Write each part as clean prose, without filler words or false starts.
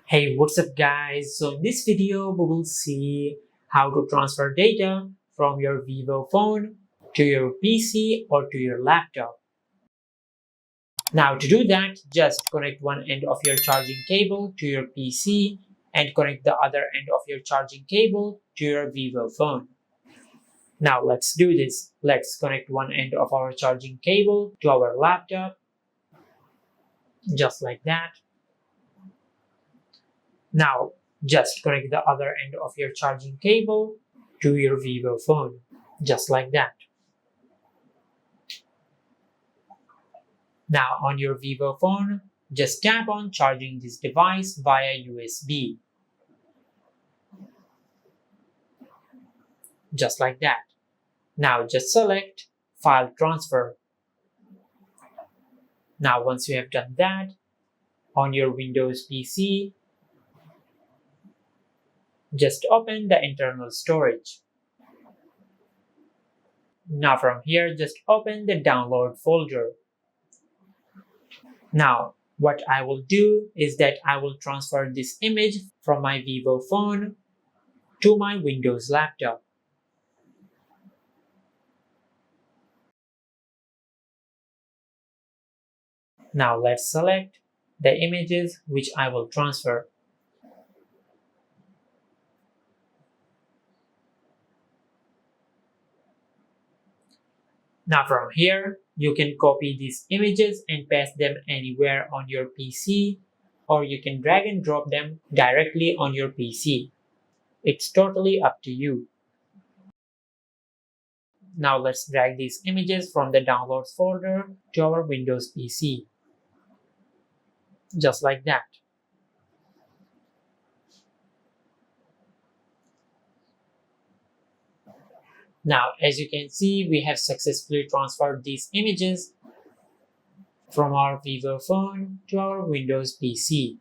Hey, what's up guys? So in this video, we will see how to transfer data from your Vivo phone to your PC or to your laptop. Now to do that, just connect one end of your charging cable to your PC and connect the other end of your charging cable to your Vivo phone. Now let's do this. Let's connect one end of our charging cable to our laptop, just like that. Now, just connect the other end of your charging cable to your Vivo phone, just like that. Now, on your Vivo phone, just tap on charging this device via USB, just like that. Now, just select File Transfer. Now, once you have done that, on your Windows PC, just open the internal storage. Now, from here, just open the download folder. Now, what I will do is that I will transfer this image from my Vivo phone to my Windows laptop. Now let's select the images which I will transfer. Now from here, you can copy these images and paste them anywhere on your PC, or you can drag and drop them directly on your PC. It's totally up to you. Now let's drag these images from the downloads folder to our Windows PC. Just like that. Now, as you can see, we have successfully transferred these images from our Vivo phone to our Windows PC.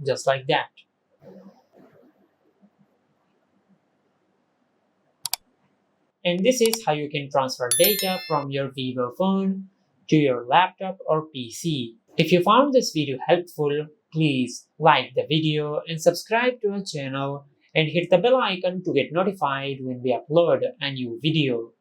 Just like that. And this is how you can transfer data from your Vivo phone to your laptop or PC. If you found this video helpful, please like the video and subscribe to our channel and hit the bell icon to get notified when we upload a new video.